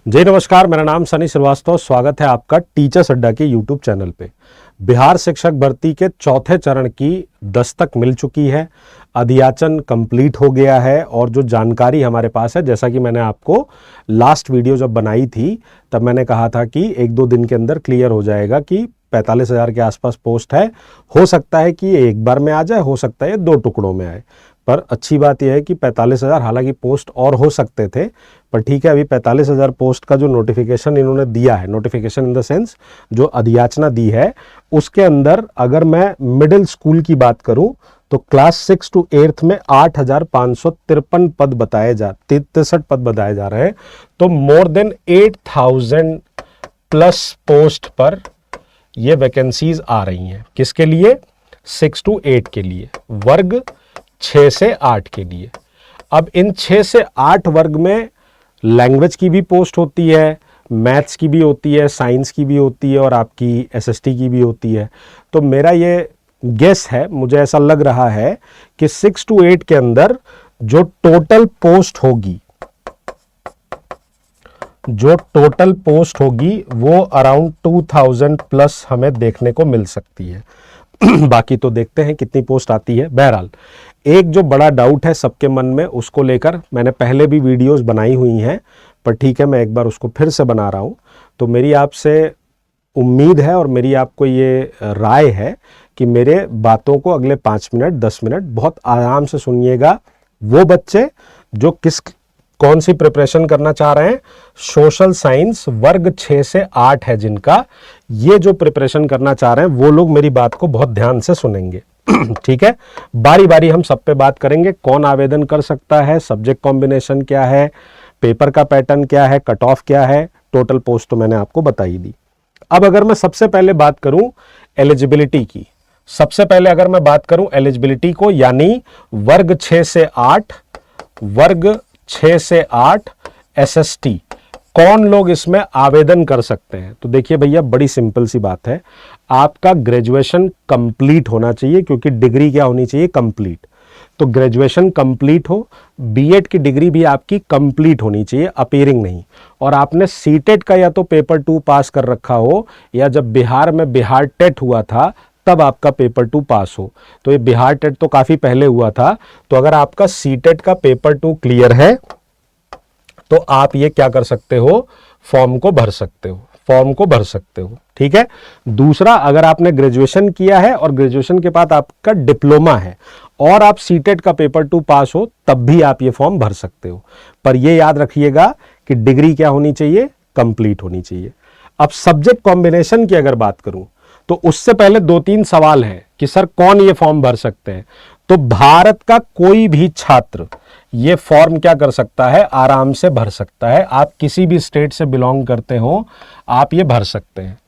जय नमस्कार, मेरा नाम सनी श्रीवास्तव। स्वागत है आपका टीचर्स अड्डा के यूट्यूब चैनल पे। बिहार शिक्षक भर्ती के चौथे चरण की दस्तक मिल चुकी है, अधियाचन कंप्लीट हो गया है और जो जानकारी हमारे पास है, जैसा कि मैंने आपको लास्ट वीडियो जब बनाई थी तब मैंने कहा था कि 1-2 दिन के अंदर क्लियर हो जाएगा कि 45,000 के आसपास पोस्ट है। हो सकता है कि ये एक बार में आ जाए, हो सकता है ये 2 टुकड़ों में आए, पर अच्छी बात यह है कि 45,000, हालांकि पोस्ट और हो सकते थे, पर ठीक है, अभी 45,000 पोस्ट का जो नोटिफिकेशन इन्होंने दिया है, नोटिफिकेशन इन द सेंस जो अधियाचना दी है, उसके अंदर अगर मैं मिडिल स्कूल की बात करूं तो क्लास 6 to 8 में 8,553 पद बताए 63 पद बताए जा रहे हैं। तो मोर देन 8,000 प्लस पोस्ट पर ये वैकेंसीज आ रही हैं। किसके लिए? 6 to 8 के लिए, वर्ग 6 से 8 के लिए। अब इन 6 से 8 वर्ग में लैंग्वेज की भी पोस्ट होती है, मैथ्स की भी होती है, साइंस की भी होती है और आपकी एसएसटी की भी होती है। तो मेरा ये गेस है, मुझे ऐसा लग रहा है कि 6 to 8 के अंदर जो टोटल पोस्ट होगी वो अराउंड 2,000 प्लस हमें देखने को मिल सकती है। बाकी तो देखते हैं कितनी पोस्ट आती है। बहरहाल एक जो बड़ा डाउट है सबके मन में, उसको लेकर मैंने पहले भी वीडियोस बनाई हुई हैं, पर ठीक है, मैं एक बार उसको फिर से बना रहा हूं। तो मेरी आपसे उम्मीद है और मेरी आपको ये राय है कि मेरे बातों को अगले 5 मिनट 10 मिनट बहुत आराम से सुनिएगा। वो बच्चे जो कौन सी प्रिपरेशन करना चाह रहे हैं, सोशल साइंस वर्ग 6 से 8 है जिनका, ये जो प्रिपरेशन करना चाह रहे हैं वो लोग मेरी बात को बहुत ध्यान से सुनेंगे। ठीक है, बारी बारी हम सब पे बात करेंगे। कौन आवेदन कर सकता है, सब्जेक्ट कॉम्बिनेशन क्या है, पेपर का पैटर्न क्या है, कट ऑफ क्या है, टोटल पोस्ट तो मैंने आपको बता ही दी। अब अगर मैं सबसे पहले बात करूं एलिजिबिलिटी की, सबसे पहले अगर मैं बात करूं एलिजिबिलिटी को, यानी वर्ग 6 से 8 एसएसटी, कौन लोग इसमें आवेदन कर सकते हैं? तो देखिए भैया, बड़ी सिंपल सी बात है, आपका ग्रेजुएशन कंप्लीट होना चाहिए, क्योंकि डिग्री क्या होनी चाहिए? कंप्लीट। तो ग्रेजुएशन कंप्लीट हो, बीएड की डिग्री भी आपकी कंप्लीट होनी चाहिए, अपीयरिंग नहीं, और आपने सीटेट का या तो पेपर 2 पास कर रखा हो, या जब बिहार में बिहार टेट हुआ था तब आपका पेपर 2 पास हो। तो ये बिहार टेट तो काफी पहले हुआ था, तो अगर आपका सीटेट का पेपर 2 क्लियर है तो आप ये क्या कर सकते हो? फॉर्म को भर सकते हो। ठीक है। दूसरा, अगर आपने ग्रेजुएशन किया है और ग्रेजुएशन के बाद आपका डिप्लोमा है और आप सीटेट का पेपर 2 पास हो, तब भी आप ये फॉर्म भर सकते हो। पर ये याद रखिएगा कि डिग्री क्या होनी चाहिए? कंप्लीट होनी चाहिए। अब सब्जेक्ट कॉम्बिनेशन की अगर बात करूं तो उससे पहले 2-3 सवाल हैं कि सर कौन ये फॉर्म भर सकते हैं? तो भारत का कोई भी छात्र ये फॉर्म क्या कर सकता है? आराम से भर सकता है। आप किसी भी स्टेट से बिलोंग करते हो, आप ये भर सकते हैं।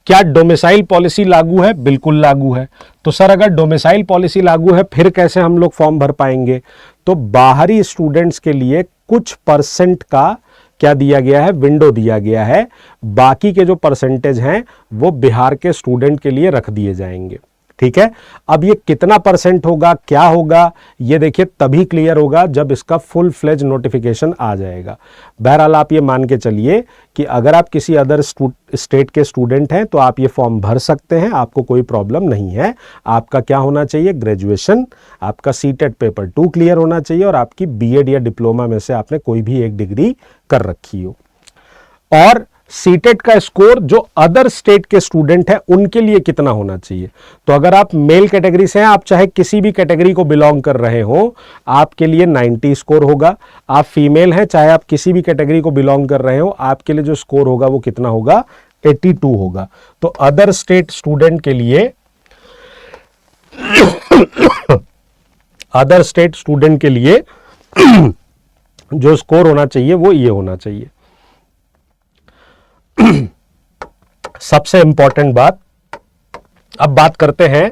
क्या डोमिसाइल पॉलिसी लागू है? बिल्कुल लागू है। तो सर अगर डोमिसाइल पॉलिसी लागू है, फिर कैसे हम लोग फॉर्म भर पाएंगे? तो बाहरी स्टूडेंट्स के लिए कुछ परसेंट का क्या दिया गया है? विंडो दिया गया है। बाकी के जो परसेंटेज हैं वो बिहार के स्टूडेंट के लिए रख दिए जाएंगे। ठीक है। अब ये कितना परसेंट होगा, क्या होगा, ये देखिए तभी क्लियर होगा जब इसका फुल फ्लेज नोटिफिकेशन आ जाएगा। बहरहाल आप ये मान के चलिए कि अगर आप किसी अदर स्टेट के स्टूडेंट हैं तो आप ये फॉर्म भर सकते हैं, आपको कोई प्रॉब्लम नहीं है। आपका क्या होना चाहिए? ग्रेजुएशन, आपका सीटेट पेपर 2 क्लियर होना चाहिए और आपकी बीएड या डिप्लोमा में से आपने कोई भी एक डिग्री कर रखी हो। और सीटेट का स्कोर जो अदर स्टेट के स्टूडेंट हैं उनके लिए कितना होना चाहिए? तो अगर आप मेल कैटेगरी से हैं, आप चाहे किसी भी कैटेगरी को बिलोंग कर रहे हो, आपके लिए 90 स्कोर होगा। आप फीमेल हैं, चाहे आप किसी भी कैटेगरी को बिलोंग कर रहे हो, आपके लिए जो स्कोर होगा वो कितना होगा? 82 होगा। तो अदर स्टेट स्टूडेंट के लिए जो स्कोर होना चाहिए वो ये होना चाहिए। सबसे इंपॉर्टेंट बात, अब बात करते हैं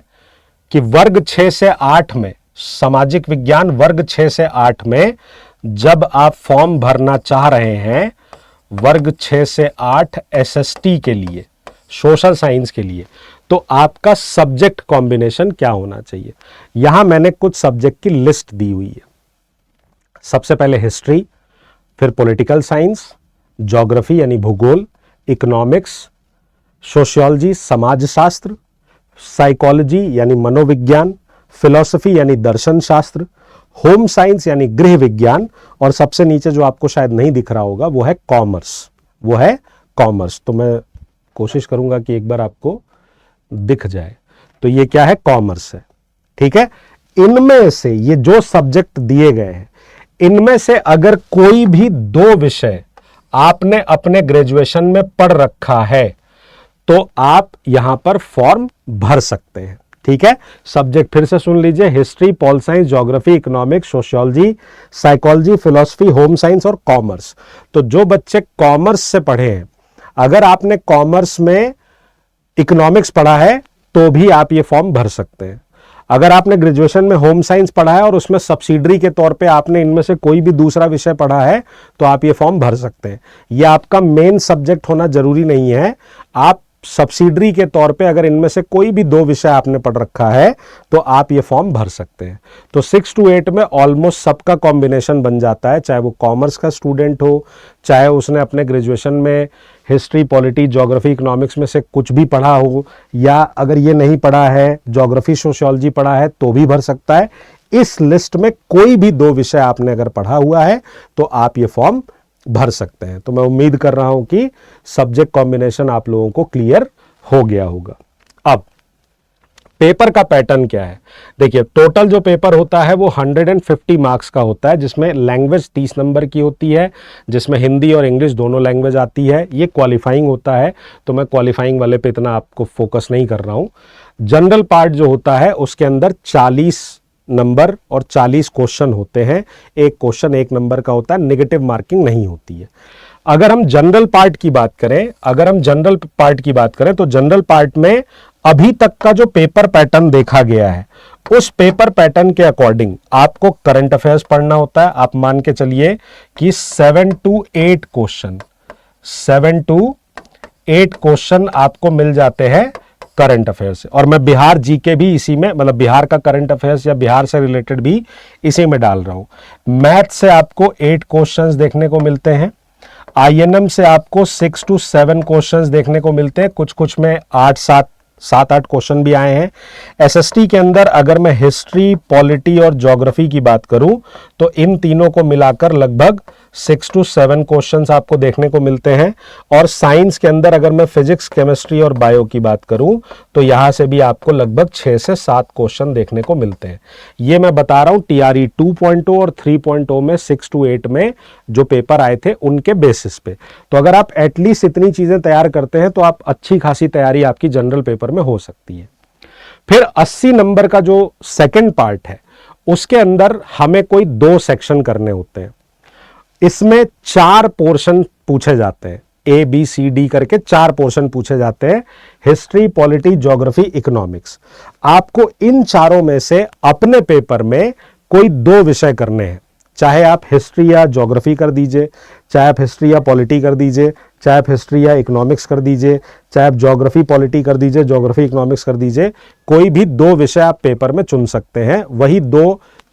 कि वर्ग 6 से 8 में, सामाजिक विज्ञान वर्ग 6 से 8 में जब आप फॉर्म भरना चाह रहे हैं, वर्ग 6 से 8 एसएसटी के लिए, सोशल साइंस के लिए, तो आपका सब्जेक्ट कॉम्बिनेशन क्या होना चाहिए? यहां मैंने कुछ सब्जेक्ट की लिस्ट दी हुई है। सबसे पहले हिस्ट्री, फिर पॉलिटिकल साइंस, ज्योग्राफी यानी भूगोल, इकोनॉमिक्स, सोशियोलॉजी समाजशास्त्र, साइकोलॉजी यानी मनोविज्ञान, फिलॉसफी यानी दर्शन शास्त्र, होम साइंस यानी गृह विज्ञान, और सबसे नीचे जो आपको शायद नहीं दिख रहा होगा वो है कॉमर्स, वो है कॉमर्स। तो मैं कोशिश करूंगा कि एक बार आपको दिख जाए। तो ये क्या है, कॉमर्स है, ठीक है। इनमें से ये जो सब्जेक्ट दिए गए हैं, इनमें से अगर कोई भी दो विषय आपने अपने ग्रेजुएशन में पढ़ रखा है तो आप यहां पर फॉर्म भर सकते हैं, ठीक है। सब्जेक्ट फिर से सुन लीजिए, history, pol science, geography, economics, sociology, psychology, philosophy, home science और कॉमर्स। तो जो बच्चे कॉमर्स से पढ़े हैं, अगर आपने कॉमर्स में इकोनॉमिक्स पढ़ा है तो भी आप ये फॉर्म भर सकते हैं। अगर आपने ग्रेजुएशन में होम साइंस पढ़ा है और उसमें सब्सिडरी के तौर पे आपने इनमें से कोई भी दूसरा विषय पढ़ा है तो आप ये फॉर्म भर सकते हैं। ये आपका मेन सब्जेक्ट होना जरूरी नहीं है। आप सब्सिडरी के तौर पे अगर इनमें से कोई भी दो विषय आपने पढ़ रखा है तो आप ये फॉर्म भर सकते हैं। तो 6 to 8 में ऑलमोस्ट सबका कॉम्बिनेशन बन जाता है, चाहे वो कॉमर्स का स्टूडेंट हो, चाहे उसने अपने ग्रेजुएशन में हिस्ट्री, पॉलिटी, ज्योग्राफी, इकोनॉमिक्स में से कुछ भी पढ़ा हो, या अगर ये नहीं पढ़ा है, ज्योग्राफी, सोशियोलॉजी पढ़ा है तो भी भर सकता है। इस लिस्ट में कोई भी दो विषय आपने अगर पढ़ा हुआ है तो आप ये फॉर्म भर सकते हैं। तो मैं उम्मीद कर रहा हूं कि सब्जेक्ट कॉम्बिनेशन आप लोगों को क्लियर हो गया होगा। अब पेपर का पैटर्न क्या है, देखिए टोटल जो पेपर होता है वो 150 मार्क्स का होता है, जिसमें लैंग्वेज 30 नंबर की होती है, जिसमें हिंदी और इंग्लिश दोनों लैंग्वेज आती है। ये क्वालिफाइंग होता है, तो मैं क्वालिफाइंग वाले पे इतना आपको फोकस नहीं कर रहा हूं। जनरल पार्ट जो होता है उसके अंदर 40 नंबर और 40 क्वेश्चन होते हैं। एक क्वेश्चन 1 नंबर का होता है, नेगेटिव मार्किंग नहीं होती है। अगर हम जनरल पार्ट की बात करें, तो जनरल पार्ट में अभी तक का जो पेपर पैटर्न देखा गया है, उस पेपर पैटर्न के अकॉर्डिंग आपको करंट अफेयर्स पढ़ना होता है। आप मान के चलिए कि 7 to 8 क्वेश्चन आपको मिल जाते हैं करंट अफेयर्स से। और मैं बिहार जीके भी इसी में, मतलब बिहार का करंट अफेयर्स या बिहार से रिलेटेड भी इसी में डाल रहा हूं। मैथ से आपको 8 क्वेश्चंस देखने को मिलते हैं। आईएनएम से आपको 6 to 7 क्वेश्चंस देखने को मिलते हैं, कुछ में 7-8 क्वेश्चन भी आए हैं। एसएसटी के अंदर अगर मैं हिस्ट्री, पॉलिटी और ज्योग्राफी की बात करूं तो इन तीनों को मिलाकर लगभग 6 to 7 क्वेश्चंस आपको देखने को मिलते हैं। और साइंस के अंदर अगर मैं फिजिक्स, केमिस्ट्री और बायो की बात करूं तो यहां से भी आपको लगभग 6 से 7 क्वेश्चन देखने को मिलते हैं। ये मैं बता रहा हूं टीआरई 2.0 और 3.0 में 6 to 8 में जो पेपर आए थे उनके बेसिस पे। तो अगर आप एटलीस्ट इतनी चीजें तैयार करते हैं तो आप अच्छी खासी तैयारी आपकी जनरल पेपर में हो सकती है। फिर 80 नंबर का जो सेकंड पार्ट है उसके अंदर हमें कोई 2 सेक्शन करने होते हैं। इसमें 4 पोर्शन पूछे जाते हैं, ABCD करके 4 पोर्शन पूछे जाते हैं, हिस्ट्री, पॉलिटी, ज्योग्राफी, इकोनॉमिक्स। आपको इन चारों में से अपने पेपर में कोई 2 विषय करने हैं, चाहे आप हिस्ट्री या ज्योग्राफी कर दीजिए, चाहे आप हिस्ट्री या पॉलिटी कर दीजिए, चाहे आप हिस्ट्री या इकोनॉमिक्स कर दीजिए, चाहे आप ज्योग्राफी पॉलिटी कर दीजिए, ज्योग्राफी इकोनॉमिक्स कर दीजिए। कोई भी 2 विषय आप पेपर में चुन सकते हैं। वही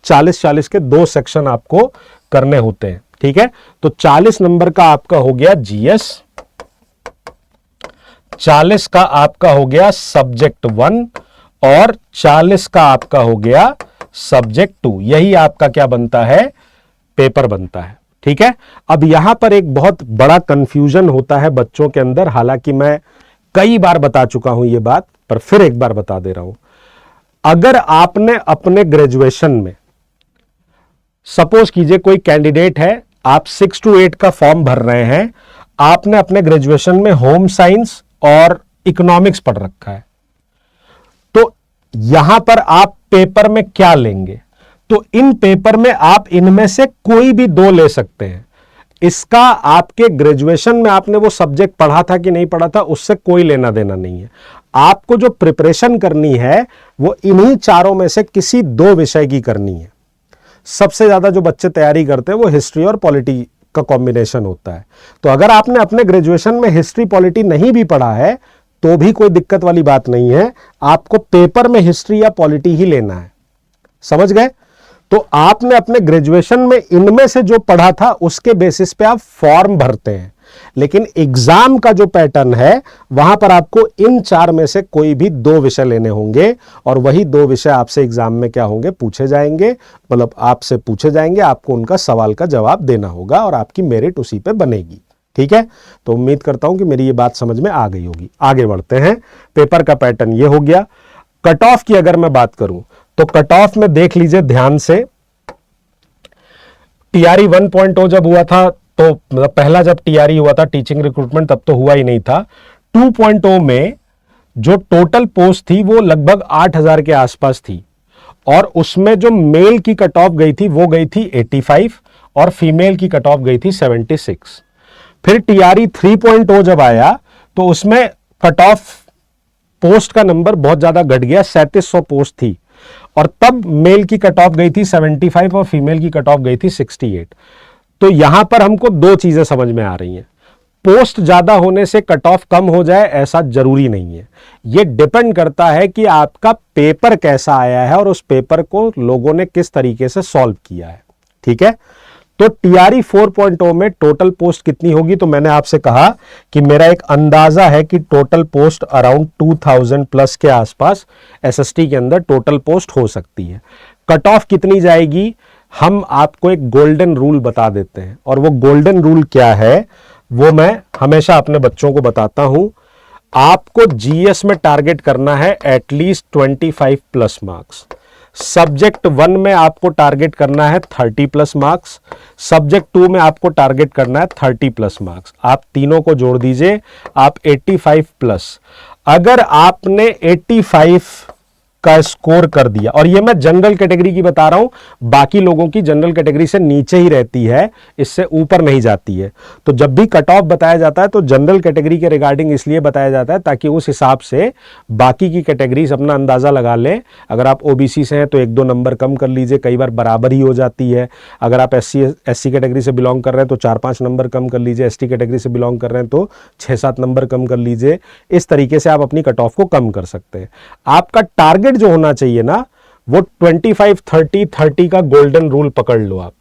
40-40 के 2 सेक्शन आपको करने होते हैं, ठीक है। तो 40 नंबर का आपका हो गया जीएस, 40 का आपका हो गया सब्जेक्ट 1 और 40 का आपका हो गया सब्जेक्ट 2। यही आपका क्या बनता है, पेपर बनता है, ठीक है। अब यहां पर एक बहुत बड़ा कंफ्यूजन होता है बच्चों के अंदर, हालांकि मैं कई बार बता चुका हूं ये बात, पर फिर एक बार बता दे रहा हूं। अगर आपने अपने ग्रेजुएशन में, सपोज कीजिए कोई कैंडिडेट है, आप 6 to 8 का फॉर्म भर रहे हैं, आपने अपने ग्रेजुएशन में होम साइंस और इकोनॉमिक्स पढ़ रखा है, तो यहां पर आप पेपर में क्या लेंगे, तो इन पेपर में आप इनमें से कोई भी 2 ले सकते हैं। इसका आपके ग्रेजुएशन में आपने वो सब्जेक्ट पढ़ा था कि नहीं पढ़ा था उससे कोई लेना देना नहीं है। आपको जो प्रिपरेशन करनी है वो इन्हीं चारों में से किसी 2 विषय की करनी है। सबसे ज्यादा जो बच्चे तैयारी करते हैं वो हिस्ट्री और पॉलिटी का कॉम्बिनेशन होता है। तो अगर आपने अपने ग्रेजुएशन में हिस्ट्री, पॉलिटी नहीं भी पढ़ा है तो भी कोई दिक्कत वाली बात नहीं है, आपको पेपर में हिस्ट्री या पॉलिटी ही लेना है। समझ गए? तो आपने अपने ग्रेजुएशन में इनमें से जो पढ़ा था उसके बेसिस पे आप फॉर्म भरते हैं। लेकिन एग्जाम का जो पैटर्न है वहां पर आपको इन 4 में से कोई भी 2 विषय लेने होंगे और वही 2 विषय आपसे एग्जाम में क्या होंगे, पूछे जाएंगे, मतलब आपसे पूछे जाएंगे, आपको उनका सवाल का जवाब देना होगा और आपकी मेरिट उसी पे बनेगी। ठीक है, तो उम्मीद करता हूं कि मेरी ये बात समझ में आ गई होगी। आगे बढ़ते हैं। पेपर का पैटर्न ये हो गया। कट ऑफ की अगर मैं बात करूं तो कट ऑफ में देख लीजिए ध्यान से, टीआरई 1.0 जब हुआ था तो मतलब पहला जब टीआरई हुआ था टीचिंग रिक्रूटमेंट तब तो हुआ ही नहीं था। 2.0 में जो टोटल पोस्ट थी वो लगभग 8,000 के आसपास थी और उसमें जो मेल की कट ऑफ गई थी वो गई थी 85 और फीमेल की कट ऑफ गई थी 76। फिर टीआरई 3.0 जब आया तो उसमें कट ऑफ पोस्ट का नंबर बहुत ज्यादा घट गया, 3700 पोस्ट थी और तब मेल की कट ऑफ गई थी 75 और फीमेल की कट ऑफ गई थी 68। तो यहां पर हमको 2 चीजें समझ में आ रही हैं। पोस्ट ज्यादा होने से कट ऑफ कम हो जाए ऐसा जरूरी नहीं है, यह डिपेंड करता है कि आपका पेपर कैसा आया है और उस पेपर को लोगों ने किस तरीके से सॉल्व किया है। ठीक है, तो टीआरई 4.0 में टोटल पोस्ट कितनी होगी, तो मैंने आपसे कहा कि मेरा एक अंदाजा है कि टोटल पोस्ट अराउंड 2000 प्लस के आसपास एसएसटी के अंदर टोटल पोस्ट हो सकती है। कट ऑफ कितनी जाएगी, हम आपको एक गोल्डन रूल बता देते हैं और वो गोल्डन रूल क्या है वो मैं हमेशा अपने बच्चों को बताता हूं। आपको जीएस में टारगेट करना है एटलीस्ट 25 प्लस मार्क्स। सब्जेक्ट 1 में आपको टारगेट करना है 30 प्लस मार्क्स, सब्जेक्ट 2 में आपको टारगेट करना है 30 प्लस मार्क्स। आप तीनों को जोड़ दीजिए, आप 85 प्लस। अगर आपने 85 का स्कोर कर दिया, और ये मैं जनरल कैटेगरी की बता रहा हूं, बाकी लोगों की जनरल कैटेगरी से नीचे ही रहती है, इससे ऊपर नहीं जाती है। तो जब भी कट ऑफ बताया जाता है तो जनरल कैटेगरी के रिगार्डिंग इसलिए बताया जाता है ताकि उस हिसाब से बाकी की कैटेगरीज अपना अंदाजा लगा लें। अगर आप ओबीसी से हैं तो 1-2 नंबर कम कर लीजिए, कई बार बराबर ही हो जाती है। अगर आप एससी कैटेगरी से बिलोंग कर रहे हैं तो 4-5 नंबर कम कर लीजिए, एसटी कैटेगरी से बिलोंग कर रहे हैं तो 6-7 नंबर कम कर लीजिए। इस तरीके से आप अपनी कट ऑफ को कम कर सकते हैं। आपका टारगेट जो होना चाहिए ना वो 25-30-30 का गोल्डन रूल पकड़ लो आप।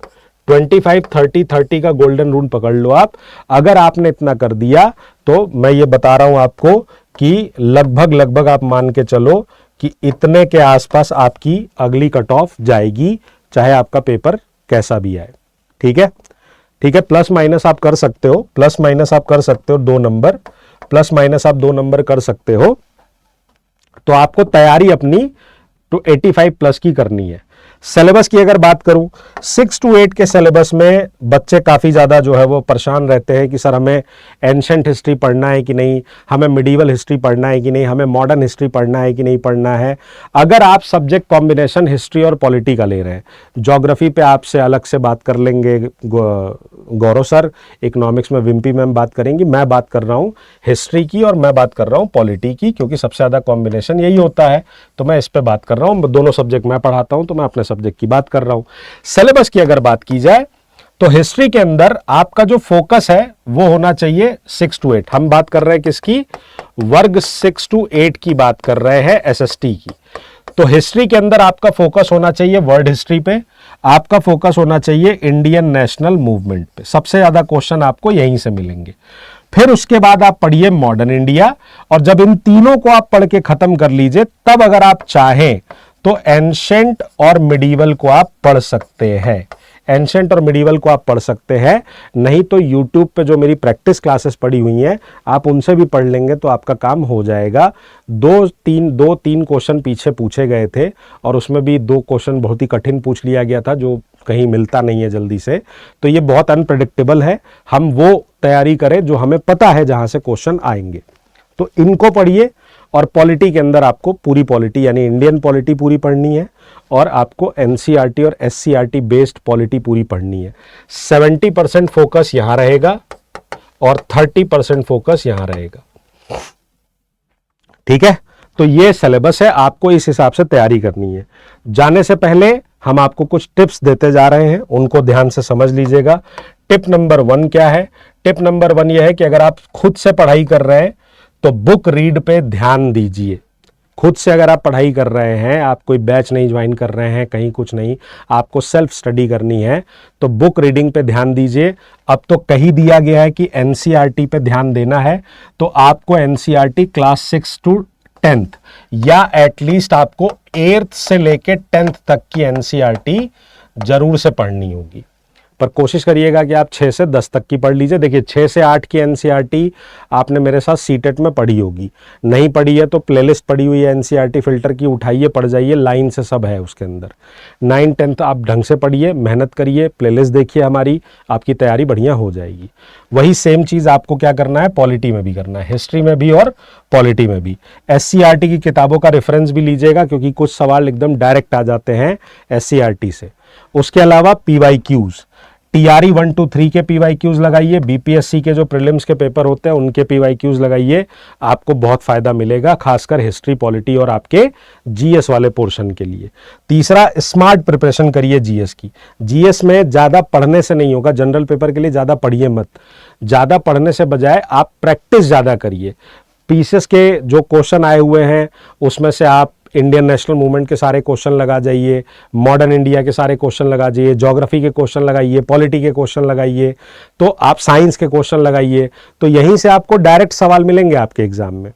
25-30-30 का गोल्डन रूल पकड़ लो आप। अगर आपने इतना कर दिया तो मैं ये बता रहा हूं आपको कि लगभग आप मान के चलो कि इतने के आसपास आपकी अगली कट ऑफ जाएगी, चाहे आपका पेपर कैसा भी आए। ठीक है, ठीक है, प्लस माइनस आप कर सकते हो, प्लस माइनस आप कर सकते हो 2 नंबर, प्लस माइनस आप 2 नंबर कर सकते हो। तो आपको तैयारी अपनी तो 85 प्लस की करनी है। सिलेबस की अगर बात करूं, 6 to 8 के सिलेबस में बच्चे काफ़ी ज़्यादा जो है वो परेशान रहते हैं कि सर हमें एंशंट हिस्ट्री पढ़ना है कि नहीं, हमें मिडीवल हिस्ट्री पढ़ना है कि नहीं, हमें मॉडर्न हिस्ट्री पढ़ना है कि नहीं पढ़ना है। अगर आप सब्जेक्ट कॉम्बिनेशन हिस्ट्री और पॉलिटी का ले रहे हैं, ज्योग्राफी पे आपसे अलग से बात कर लेंगे गौरव सर, इकोनॉमिक्स में विम्पी मैम बात करेंगी, मैं बात कर रहा हूँ हिस्ट्री की और मैं बात कर रहा हूँ पॉलिटी की, क्योंकि सबसे ज़्यादा कॉम्बिनेशन यही होता है, तो मैं इस पर बात कर रहा हूँ। दोनों सब्जेक्ट मैं पढ़ाता हूँ तो मैं अपने सब्जेक्ट की बात कर रहा हूं। सिलेबस की अगर बात की जाए तो हिस्ट्री के अंदर आपका जो फोकस है वो होना चाहिए 6 to 8। हम बात कर रहे हैं किसकी, वर्ग 6 to 8 की बात कर रहे हैं, एसएसटी की। तो हिस्ट्री के अंदर आपका फोकस होना चाहिए वर्ल्ड हिस्ट्री पे, आपका फोकस होना चाहिए इंडियन नेशनल मूवमेंट पे। सबसे ज्यादा क्वेश्चन आपको यहीं से मिलेंगे। फिर उसके बाद आप पढ़िए मॉडर्न इंडिया, और जब इन तीनों को आप पढ़ के खत्म कर लीजिए तब अगर आप चाहें तो एंशेंट और मिडीवल को आप पढ़ सकते हैं। एंशेंट और मिडीवल को आप पढ़ सकते हैं, नहीं तो यूट्यूब पे जो मेरी प्रैक्टिस क्लासेस पड़ी हुई हैं आप उनसे भी पढ़ लेंगे तो आपका काम हो जाएगा। 2-3 क्वेश्चन पीछे पूछे गए थे और उसमें भी 2 क्वेश्चन बहुत ही कठिन पूछ लिया गया था जो कहीं मिलता नहीं है जल्दी से, तो ये बहुत अनप्रेडिक्टेबल है। हम वो तैयारी करें जो हमें पता है जहां से क्वेश्चन आएंगे, तो इनको पढ़िए। और पॉलिटी के अंदर आपको पूरी पॉलिटी यानी इंडियन पॉलिटी पूरी पढ़नी है और आपको एनसीईआरटी और एससीईआरटी बेस्ड पॉलिटी पूरी पढ़नी है। 70% फोकस यहां रहेगा और 30% फोकस यहां रहेगा। ठीक है, तो ये सिलेबस है, आपको इस हिसाब से तैयारी करनी है। जाने से पहले हम आपको कुछ टिप्स देते जा रहे हैं, उनको ध्यान से समझ लीजिएगा। टिप नंबर 1 क्या है? टिप नंबर 1 यह है कि अगर आप खुद से पढ़ाई कर रहे हैं तो बुक रीड पे ध्यान दीजिए। खुद से अगर आप पढ़ाई कर रहे हैं, आप कोई बैच नहीं ज्वाइन कर रहे हैं, कहीं कुछ नहीं, आपको सेल्फ स्टडी करनी है, तो बुक रीडिंग पे ध्यान दीजिए। अब तो कही दिया गया है कि एनसीईआरटी पे ध्यान देना है, तो आपको एनसीईआरटी क्लास 6 to 10th या एटलीस्ट आपको 8th से लेके 10th तक की एनसीईआरटी जरूर से पढ़नी होगी। पर कोशिश करिएगा कि आप 6 से 10 तक की पढ़ लीजिए। देखिए 6 से 8 की एनसीईआरटी आपने मेरे साथ सीटेट में पढ़ी होगी, नहीं पढ़ी है तो प्लेलिस्ट पड़ी हुई है एनसीईआरटी फिल्टर की, उठाइए पढ़ जाइए, लाइन से सब है उसके अंदर। 9 10th आप ढंग से पढ़िए, मेहनत करिए, प्लेलिस्ट देखिए हमारी, आपकी तैयारी बढ़िया हो जाएगी। वही सेम चीज़ आपको क्या करना है, पॉलिटी में भी करना है, हिस्ट्री में भी और पॉलिटी में भी। एससीईआरटी की किताबों का रेफरेंस भी लीजिएगा, क्योंकि कुछ सवाल एकदम डायरेक्ट आ जाते हैं एससीईआरटी से। उसके अलावा पीवाईक्यूज, टीआरई 1 2 3 के पीवाईक्यूज लगाइए, बीपीएससी के जो प्रीलिम्स के पेपर होते हैं उनके पीवाईक्यूज लगाइए, आपको बहुत फायदा मिलेगा, खासकर हिस्ट्री, पॉलिटी और आपके जीएस वाले पोर्शन के लिए। तीसरा, स्मार्ट प्रिपरेशन करिए जीएस की। जीएस में ज़्यादा पढ़ने से नहीं होगा, जनरल पेपर के लिए ज़्यादा पढ़िए मत, ज़्यादा पढ़ने से बजाय आप प्रैक्टिस ज़्यादा करिए। पीसीएस के जो क्वेश्चन आए हुए हैं उसमें से आप इंडियन नेशनल मूवमेंट के सारे क्वेश्चन लगा जाइए, मॉडर्न इंडिया के सारे क्वेश्चन लगा जाइए, ज्योग्राफी के क्वेश्चन लगाइए, पॉलिटी के क्वेश्चन लगाइए, तो आप साइंस के क्वेश्चन लगाइए, तो यहीं से आपको डायरेक्ट सवाल मिलेंगे आपके एग्जाम में।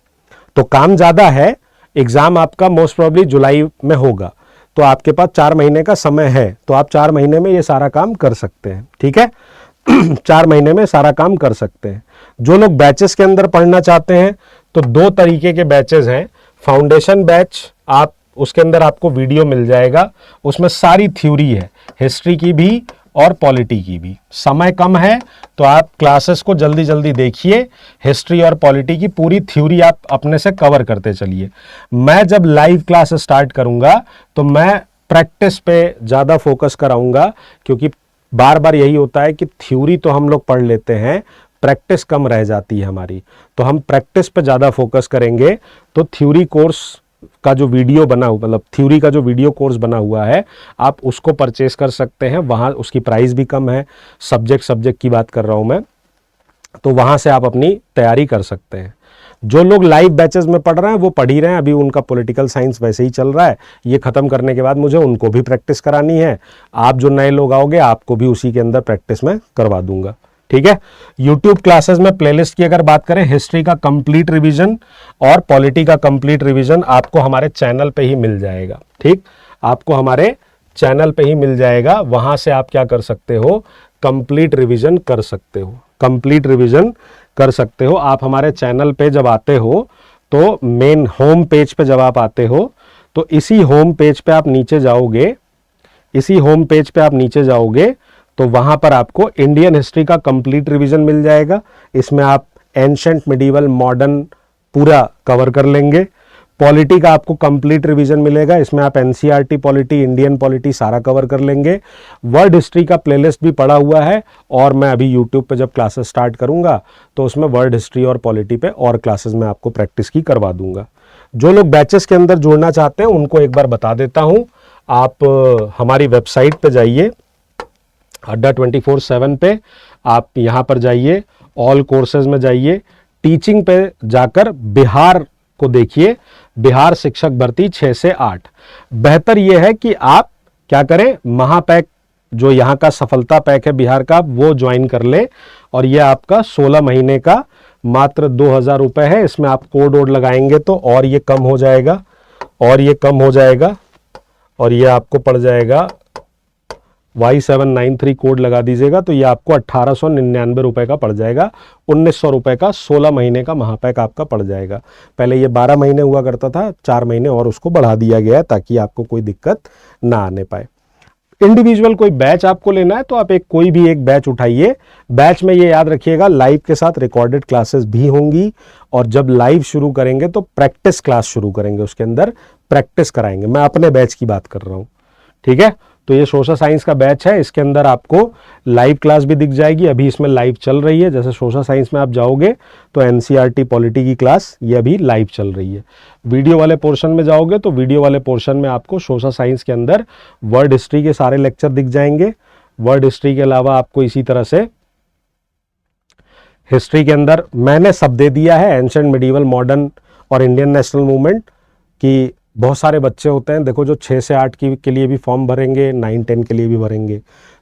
तो काम ज़्यादा है, एग्जाम आपका मोस्ट प्रोबेबली जुलाई में होगा, तो आपके पास 4 महीने का समय है, तो आप 4 महीने में ये सारा काम कर सकते हैं, ठीक है। 4 महीने में सारा काम कर सकते हैं। जो लोग बैचेस के अंदर पढ़ना चाहते हैं, तो 2 तरीके के बैचेस हैं। फाउंडेशन बैच, आप उसके अंदर आपको वीडियो मिल जाएगा, उसमें सारी थ्योरी है, हिस्ट्री की भी और पॉलिटी की भी। समय कम है तो आप क्लासेस को जल्दी जल्दी देखिए, हिस्ट्री और पॉलिटी की पूरी थ्योरी आप अपने से कवर करते चलिए। मैं जब लाइव क्लास स्टार्ट करूंगा तो मैं प्रैक्टिस पे ज़्यादा फोकस कराऊंगा, क्योंकि बार बार यही होता है कि थ्योरी तो हम लोग पढ़ लेते हैं, प्रैक्टिस कम रह जाती है हमारी, तो हम प्रैक्टिस पे ज़्यादा फोकस करेंगे। तो थ्योरी कोर्स का जो वीडियो बना हुआ, मतलब थ्योरी का जो वीडियो कोर्स बना हुआ है, आप उसको परचेस कर सकते हैं, वहाँ उसकी प्राइस भी कम है। सब्जेक्ट की बात कर रहा हूँ मैं, तो वहाँ से आप अपनी तैयारी कर सकते हैं। जो लोग लाइव बैचेस में पढ़ रहे हैं वो पढ़ ही रहे हैं, अभी उनका पॉलिटिकल साइंस वैसे ही चल रहा है, ये खत्म करने के बाद मुझे उनको भी प्रैक्टिस करानी है। आप जो नए लोग आओगे आपको भी उसी के अंदर प्रैक्टिस में करवा दूंगा, ठीक है। यूट्यूब क्लासेस में प्लेलिस्ट की अगर बात करें, हिस्ट्री का कंप्लीट रिवीजन और पॉलिटी का कंप्लीट रिवीजन आपको हमारे चैनल पे ही मिल जाएगा, ठीक, आपको हमारे चैनल पे ही मिल जाएगा। वहां से आप क्या कर सकते हो, कंप्लीट रिवीजन कर सकते हो, कंप्लीट रिवीजन कर सकते हो। आप हमारे चैनल पे जब आते हो तो मेन होम पेज पे जब आप आते हो तो इसी होम पेज पे आप नीचे जाओगे, इसी होम पेज पे आप नीचे जाओगे तो वहां पर आपको इंडियन हिस्ट्री का कंप्लीट रिवीजन मिल जाएगा। इसमें आप एंशंट, मिडीवल, मॉडर्न पूरा कवर कर लेंगे। पॉलिटी का आपको कंप्लीट रिवीजन मिलेगा, इसमें आप एनसीईआरटी पॉलिटी, इंडियन पॉलिटी सारा कवर कर लेंगे। वर्ल्ड हिस्ट्री का प्लेलिस्ट भी पड़ा हुआ है, और मैं अभी यूट्यूब पे जब क्लासेस स्टार्ट करूंगा तो उसमें वर्ल्ड हिस्ट्री और पॉलिटी पे और क्लासेस में आपको प्रैक्टिस की करवा दूंगा। जो लोग बैचेस के अंदर जुड़ना चाहते हैं उनको एक बार बता देता हूं, आप हमारी वेबसाइट पे जाइए, अड्डा 24/7 पे, आप यहाँ पर जाइए, ऑल कोर्सेज में जाइए, टीचिंग पे जाकर बिहार को देखिए, बिहार शिक्षक भर्ती 6 से 8। बेहतर यह है कि आप क्या करें, महापैक जो यहाँ का सफलता पैक है बिहार का, वो ज्वाइन कर ले, और ये आपका 16 महीने का मात्र 2000 रुपये है। इसमें आप कोड वोड लगाएंगे तो और ये कम हो जाएगा, और ये कम हो जाएगा, और ये आपको पड़ जाएगा Y793 कोड लगा दीजिएगा तो ये आपको 1899 रुपये का पड़ जाएगा। 1900 रुपये का 16 महीने का महापैक आपका पड़ जाएगा। पहले ये 12 महीने हुआ करता था, 4 महीने और उसको बढ़ा दिया गया है ताकि आपको कोई दिक्कत ना आने पाए। इंडिविजुअल कोई बैच आपको लेना है तो आप कोई भी एक बैच उठाइए। बैच में ये याद रखिएगा, लाइव के साथ रिकॉर्डेड क्लासेस भी होंगी, और जब लाइव शुरू करेंगे तो प्रैक्टिस क्लास शुरू करेंगे, उसके अंदर प्रैक्टिस कराएंगे। मैं अपने बैच की बात कर रहा हूँ, ठीक है। तो ये सोशल साइंस का बैच है, इसके अंदर आपको लाइव क्लास भी दिख जाएगी, अभी इसमें लाइव चल रही है। जैसे सोशल साइंस में आप जाओगे तो एनसीईआरटी पॉलिटी की क्लास ये अभी लाइव चल रही है। वीडियो वाले पोर्शन में जाओगे तो वीडियो वाले पोर्शन में आपको सोशल साइंस के अंदर वर्ल्ड हिस्ट्री के सारे लेक्चर दिख जाएंगे। वर्ल्ड हिस्ट्री के अलावा आपको इसी तरह से हिस्ट्री के अंदर मैंने सब दे दिया है, एंशिएंट, मिडीवल, मॉडर्न और इंडियन नेशनल मूवमेंट। कि बहुत सारे बच्चे होते हैं, देखो जो 6 से 8 की के लिए भी फॉर्म भरेंगे, 9-10 के लिए भी भरेंगे,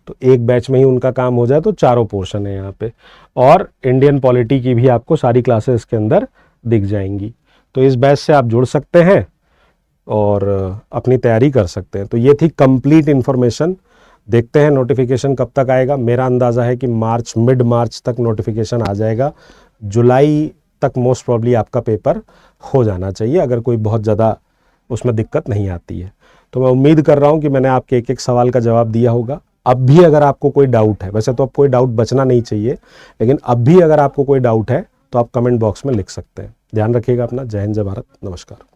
तो एक बैच में ही उनका काम हो जाए तो चारों पोर्शन है यहाँ पे। और इंडियन पॉलिटी की भी आपको सारी क्लासेस के अंदर दिख जाएंगी। तो इस बैच से आप जुड़ सकते हैं और अपनी तैयारी कर सकते हैं। तो ये थी कंप्लीट इन्फॉर्मेशन। देखते हैं नोटिफिकेशन कब तक आएगा। मेरा अंदाज़ा है कि मिड मार्च तक नोटिफिकेशन आ जाएगा। जुलाई तक मोस्ट प्रॉब्ली आपका पेपर हो जाना चाहिए, अगर कोई बहुत ज़्यादा उसमें दिक्कत नहीं आती है। तो मैं उम्मीद कर रहा हूँ कि मैंने आपके एक एक सवाल का जवाब दिया होगा। अब भी अगर आपको कोई डाउट है, वैसे तो अब कोई डाउट बचना नहीं चाहिए, लेकिन अब भी अगर आपको कोई डाउट है तो आप कमेंट बॉक्स में लिख सकते हैं। ध्यान रखिएगा अपना। जय हिंद, जय भारत, नमस्कार।